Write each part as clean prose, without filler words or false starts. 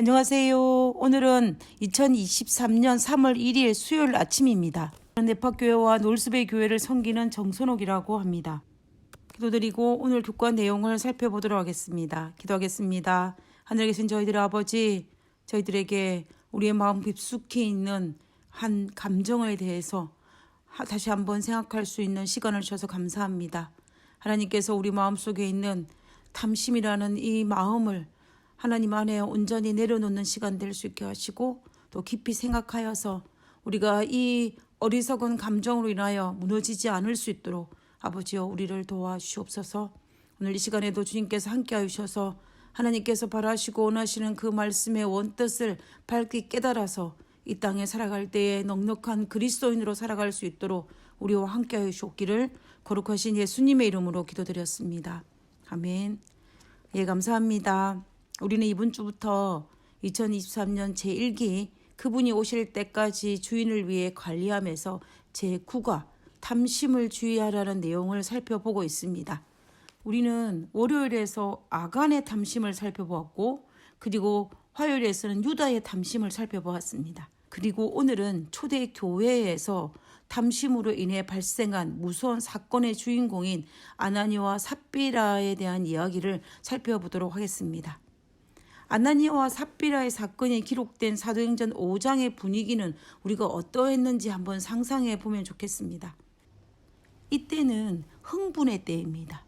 안녕하세요. 오늘은 2023년 3월 1일 수요일 아침입니다. 네파교회와 놀스베이 교회를 섬기는 정선옥이라고 합니다. 기도드리고 오늘 교과 내용을 살펴보도록 하겠습니다. 기도하겠습니다. 하늘에 계신 저희들의 아버지, 저희들에게 우리의 마음 깊숙이 있는 한 감정에 대해서 다시 한번 생각할 수 있는 시간을 주셔서 감사합니다. 하나님께서 우리 마음속에 있는 탐심이라는 이 마음을 하나님 안에 온전히 내려놓는 시간 될 수 있게 하시고 또 깊이 생각하여서 우리가 이 어리석은 감정으로 인하여 무너지지 않을 수 있도록 아버지여 우리를 도와주시옵소서. 오늘 이 시간에도 주님께서 함께하여 주셔서 하나님께서 바라시고 원하시는 그 말씀의 원뜻을 밝게 깨달아서 이 땅에 살아갈 때에 넉넉한 그리스도인으로 살아갈 수 있도록 우리와 함께하여 주옵기를 거룩하신 예수님의 이름으로 기도드렸습니다. 아멘. 예, 감사합니다. 우리는 이번 주부터 2023년 제1기 그분이 오실 때까지 주인을 위해 관리하면서 제9과 탐심을 주의하라는 내용을 살펴보고 있습니다. 우리는 월요일에서 아간의 탐심을 살펴보았고 그리고 화요일에서는 유다의 탐심을 살펴보았습니다. 그리고 오늘은 초대 교회에서 탐심으로 인해 발생한 무서운 사건의 주인공인 아나니아와 삽비라에 대한 이야기를 살펴보도록 하겠습니다. 아나니아와 삽비라의 사건이 기록된 사도행전 5장의 분위기는 우리가 어떠했는지 한번 상상해 보면 좋겠습니다. 이때는 흥분의 때입니다.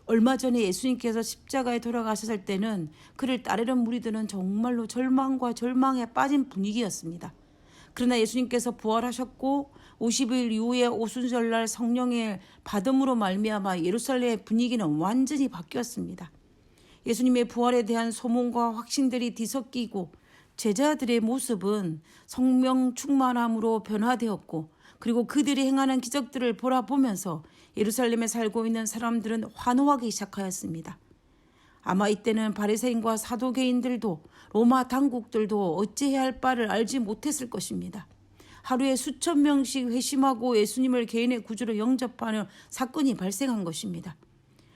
얼마 전에 예수님께서 십자가에 돌아가셨을 때는 그를 따르는 무리들은 정말로 절망과 절망에 빠진 분위기였습니다. 그러나 예수님께서 부활하셨고 50일 이후에 오순절날 성령의 받음으로 말미암아 예루살렘의 분위기는 완전히 바뀌었습니다. 예수님의 부활에 대한 소문과 확신들이 뒤섞이고 제자들의 모습은 성령 충만함으로 변화되었고 그리고 그들이 행하는 기적들을 보라보면서 예루살렘에 살고 있는 사람들은 환호하기 시작하였습니다. 아마 이때는 바리새인과 사도개인들도 로마 당국들도 어찌해야 할 바를 알지 못했을 것입니다. 하루에 수천 명씩 회심하고 예수님을 개인의 구주로 영접하는 사건이 발생한 것입니다.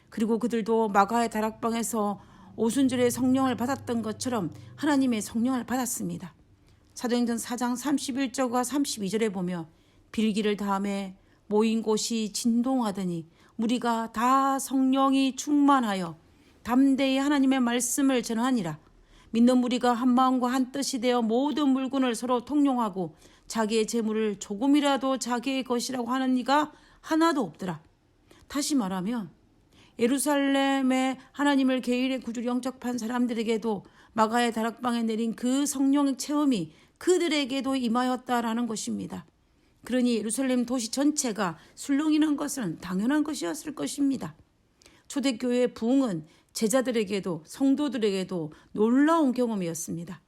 그리고 그들도 마가의 다락방에서 오순절에 성령을 받았던 것처럼 하나님의 성령을 받았습니다. 사도행전 4장 31절과 32절에 보면 빌기를 다음에 모인 곳이 진동하더니 무리가 다 성령이 충만하여 담대히 하나님의 말씀을 전하니라. 믿는 무리가 한 마음과 한 뜻이 되어 모든 물건을 서로 통용하고 자기의 재물을 조금이라도 자기의 것이라고 하는 이가 하나도 없더라. 다시 말하면 예루살렘에 하나님을 개인의 구주로 영접한 사람들에게도 마가의 다락방에 내린 그 성령의 체험이 그들에게도 임하였다라는 것입니다. 그러니 예루살렘 도시 전체가 술렁이는 것은 당연한 것이었을 것입니다. 초대교회의 부흥은 제자들에게도 성도들에게도 놀라운 경험이었습니다.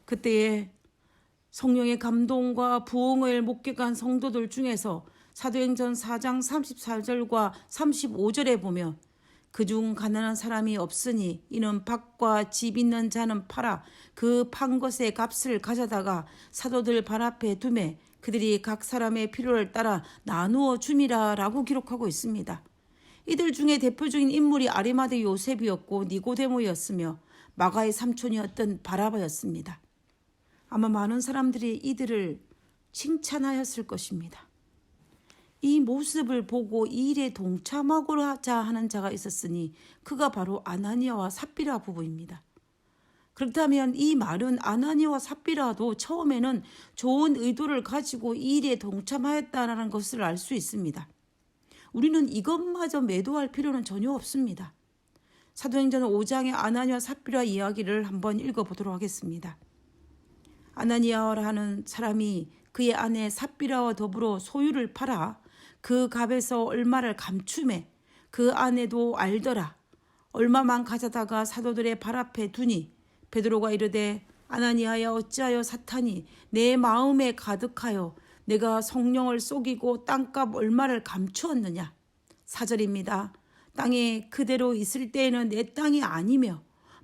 그때에 성령의 감동과 부흥을 목격한 성도들 중에서 사도행전 4장 34절과 35절에 보면 그중 가난한 사람이 없으니 이는 밭과 집 있는 자는 팔아 그 판 것의 값을 가져다가 사도들 발 앞에 두매 그들이 각 사람의 필요를 따라 나누어 줌이라 라고 기록하고 있습니다. 이들 중에 대표적인 인물이 아리마대 요셉이었고 니고데모였으며 마가의 삼촌이었던 바라바였습니다. 아마 많은 사람들이 이들을 칭찬하였을 것입니다. 이 모습을 보고 이 일에 동참하고자 하는 자가 있었으니 그가 바로 아나니아와 삽비라 부부입니다. 그렇다면 이 말은 아나니아와 삽비라도 처음에는 좋은 의도를 가지고 이 일에 동참하였다는 것을 알 수 있습니다. 우리는 이것마저 매도할 필요는 전혀 없습니다. 사도행전 5장의 아나니아와 삽비라 이야기를 한번 읽어보도록 하겠습니다. 아나니아라는 사람이 그의 아내 삽비라와 더불어 소유를 팔아 그 값에서 얼마를 감추매 그 아내도 알더라. 얼마만 가져다가 사도들의 발 앞에 두니 베드로가 이르되 아나니아야 어찌하여 사탄이 내 마음에 가득하여 내가 성령을 속이고 땅값 얼마를 감추었느냐. 4절입니다. 땅에 그대로 있을 때에는 내 땅이 아니며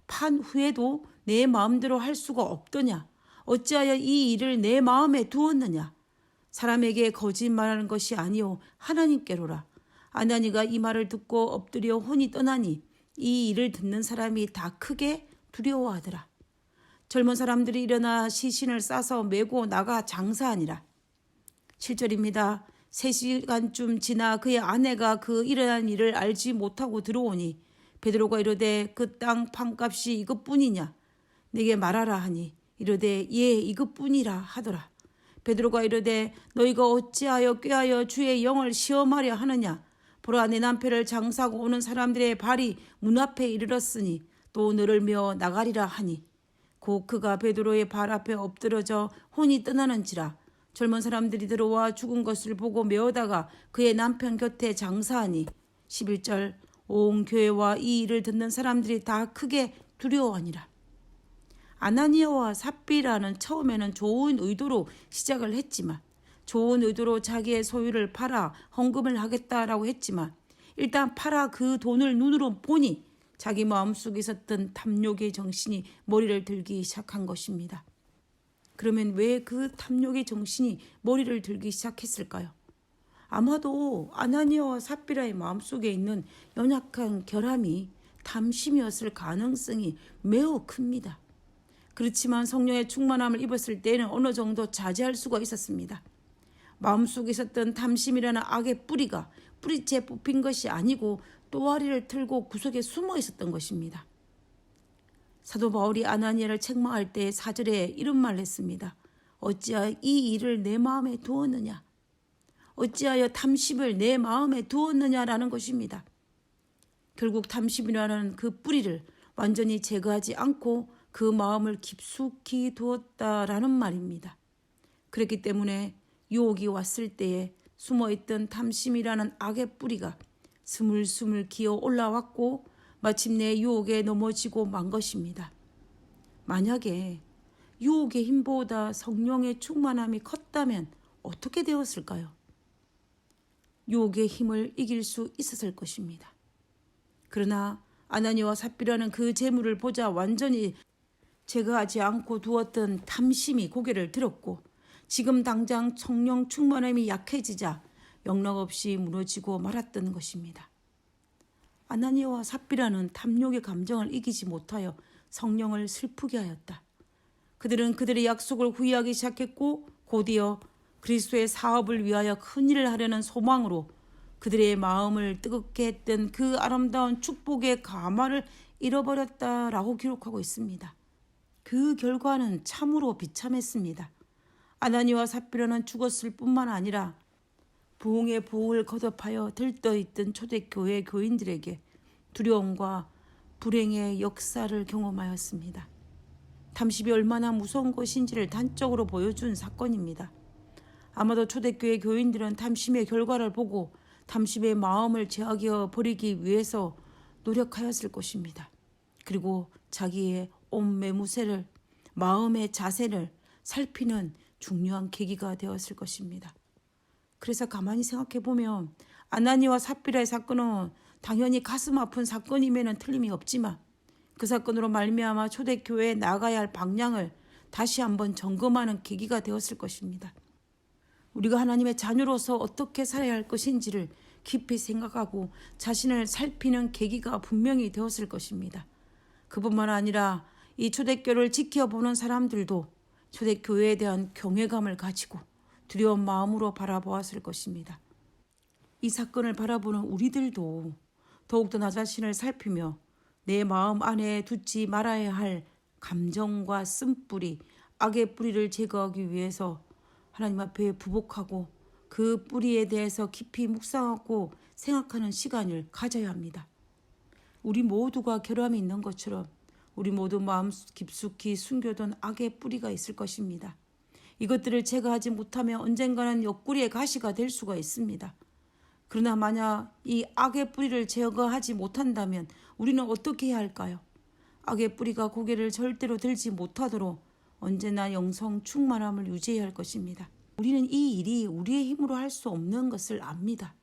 판 후에도 내 마음대로 할 수가 없더냐. 어찌하여 이 일을 내 마음에 두었느냐. 사람에게 거짓말하는 것이 아니오 하나님께로라. 아나니가 이 말을 듣고 엎드려 혼이 떠나니 이 일을 듣는 사람이 다 크게 두려워하더라. 젊은 사람들이 일어나 시신을 싸서 메고 나가 장사하니라. 7절입니다. 3시간쯤 지나 그의 아내가 그 일어난 일을 알지 못하고 들어오니 베드로가 이르되 그 땅 판값이 이것뿐이냐 내게 말하라 하니 이르되 예 이것뿐이라 하더라. 베드로가 이르되 너희가 어찌하여 꾀하여 주의 영을 시험하려 하느냐 보라 내 남편을 장사하고 오는 사람들의 발이 문 앞에 이르렀으니 또 너를 메어 나가리라 하니 곧 그가 베드로의 발 앞에 엎드러져 혼이 떠나는지라. 젊은 사람들이 들어와 죽은 것을 보고 메어다가 그의 남편 곁에 장사하니 11절 온 교회와 이 일을 듣는 사람들이 다 크게 두려워하니라. 아나니아와 삽비라는 처음에는 좋은 의도로 시작을 했지만 좋은 의도로 자기의 소유를 팔아 헌금을 하겠다라고 했지만 일단 팔아 그 돈을 눈으로 보니 자기 마음속에 있었던 탐욕의 정신이 머리를 들기 시작한 것입니다. 그러면 왜 그 탐욕의 정신이 머리를 들기 시작했을까요? 아마도 아나니아와 삽비라의 마음속에 있는 연약한 결함이 탐심이었을 가능성이 매우 큽니다. 그렇지만 성령의 충만함을 입었을 때는 어느 정도 자제할 수가 있었습니다. 마음속에 있었던 탐심이라는 악의 뿌리가 뿌리째 뽑힌 것이 아니고 또아리를 틀고 구석에 숨어 있었던 것입니다. 사도 바울이 아나니아를 책망할 때 4절에 이런 말을 했습니다. 어찌하여 이 일을 내 마음에 두었느냐. 어찌하여 탐심을 내 마음에 두었느냐라는 것입니다. 결국 탐심이라는 그 뿌리를 완전히 제거하지 않고 그 마음을 깊숙이 두었다라는 말입니다. 그렇기 때문에 유혹이 왔을 때에 숨어있던 탐심이라는 악의 뿌리가 스물스물 기어 올라왔고 마침내 유혹에 넘어지고 만 것입니다. 만약에 유혹의 힘보다 성령의 충만함이 컸다면 어떻게 되었을까요? 유혹의 힘을 이길 수 있었을 것입니다. 그러나 아나니아와 삽비라는 그 재물을 보자 완전히 제거하지 않고 두었던 탐심이 고개를 들었고 지금 당장 성령 충만함이 약해지자 영락없이 무너지고 말았던 것입니다. 아나니아와 삽비라는 탐욕의 감정을 이기지 못하여 성령을 슬프게 하였다. 그들은 그들의 약속을 후회하기 시작했고 곧이어 그리스도의 사업을 위하여 큰 일을 하려는 소망으로 그들의 마음을 뜨겁게 했던 그 아름다운 축복의 가마를 잃어버렸다라고 기록하고 있습니다. 그 결과는 참으로 비참했습니다. 아나니아와 삽비라는 죽었을 뿐만 아니라 부흥의 부흥을 거듭하여 들떠있던 초대교회 교인들에게 두려움과 불행의 역사를 경험하였습니다. 탐심이 얼마나 무서운 것인지를 단적으로 보여준 사건입니다. 아마도 초대교회 교인들은 탐심의 결과를 보고 탐심의 마음을 제하여 버리기 위해서 노력하였을 것입니다. 그리고 자기의 온 매무새를 마음의 자세를 살피는 중요한 계기가 되었을 것입니다. 그래서 가만히 생각해 보면 아나니아와 삽비라의 사건은 당연히 가슴 아픈 사건임에는 틀림이 없지만 그 사건으로 말미암아 초대교회에 나가야 할 방향을 다시 한번 점검하는 계기가 되었을 것입니다. 우리가 하나님의 자녀로서 어떻게 살아야 할 것인지를 깊이 생각하고 자신을 살피는 계기가 분명히 되었을 것입니다. 그뿐만 아니라 이 초대교회를 지켜보는 사람들도 초대교회에 대한 경외감을 가지고 두려운 마음으로 바라보았을 것입니다. 이 사건을 바라보는 우리들도 더욱더 나 자신을 살피며 내 마음 안에 두지 말아야 할 감정과 쓴뿌리, 악의 뿌리를 제거하기 위해서 하나님 앞에 부복하고 그 뿌리에 대해서 깊이 묵상하고 생각하는 시간을 가져야 합니다. 우리 모두가 결함이 있는 것처럼 우리 모두 마음 깊숙이 숨겨둔 악의 뿌리가 있을 것입니다. 이것들을 제거하지 못하면 언젠가는 옆구리의 가시가 될 수가 있습니다. 그러나 만약 이 악의 뿌리를 제거하지 못한다면 우리는 어떻게 해야 할까요? 악의 뿌리가 고개를 절대로 들지 못하도록 언제나 영성 충만함을 유지해야 할 것입니다. 우리는 이 일이 우리의 힘으로 할 수 없는 것을 압니다.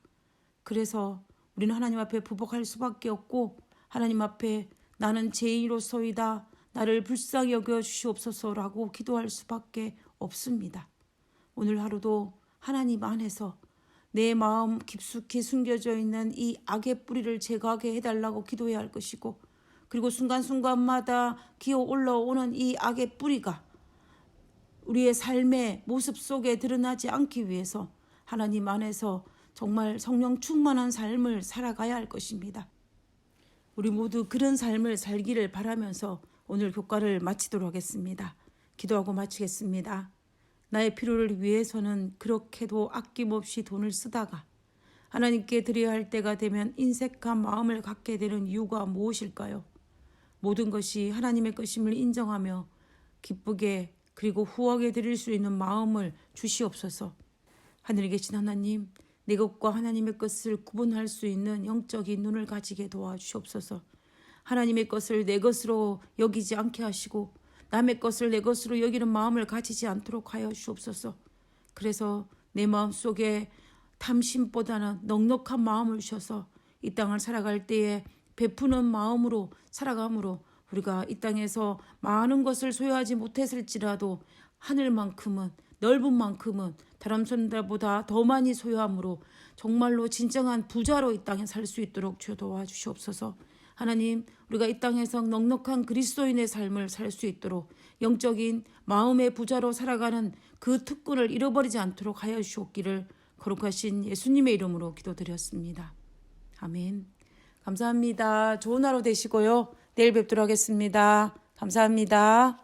그래서 우리는 하나님 앞에 부복할 수밖에 없고 하나님 앞에 나는 죄인으로서이다. 나를 불쌍히 여겨 주시옵소서라고 기도할 수밖에 없습니다. 오늘 하루도 하나님 안에서 내 마음 깊숙이 숨겨져 있는 이 악의 뿌리를 제거하게 해달라고 기도해야 할 것이고 그리고 순간순간마다 기어 올라오는 이 악의 뿌리가 우리의 삶의 모습 속에 드러나지 않기 위해서 하나님 안에서 정말 성령 충만한 삶을 살아가야 할 것입니다. 우리 모두 그런 삶을 살기를 바라면서 오늘 교과를 마치도록 하겠습니다. 기도하고 마치겠습니다. 나의 필요를 위해서는 그렇게도 아낌없이 돈을 쓰다가 하나님께 드려야 할 때가 되면 인색한 마음을 갖게 되는 이유가 무엇일까요? 모든 것이 하나님의 것임을 인정하며 기쁘게 그리고 후하게 드릴 수 있는 마음을 주시옵소서. 하늘에 계신 하나님, 내 것과 하나님의 것을 구분할 수 있는 영적인 눈을 가지게 도와주시옵소서. 하나님의 것을 내 것으로 여기지 않게 하시고 남의 것을 내 것으로 여기는 마음을 가지지 않도록 하여 주옵소서. 그래서 내 마음속에 탐심보다는 넉넉한 마음을 주셔서 이 땅을 살아갈 때에 베푸는 마음으로 살아감으로 우리가 이 땅에서 많은 것을 소유하지 못했을지라도 하늘만큼은 넓은 만큼은 다른 사람들보다 더 많이 소유함으로 정말로 진정한 부자로 이 땅에 살 수 있도록 주여 도와주시옵소서. 하나님, 우리가 이 땅에서 넉넉한 그리스도인의 삶을 살 수 있도록 영적인 마음의 부자로 살아가는 그 특권을 잃어버리지 않도록 하여 주옵기를 거룩하신 예수님의 이름으로 기도드렸습니다. 아멘. 감사합니다. 좋은 하루 되시고요. 내일 뵙도록 하겠습니다. 감사합니다.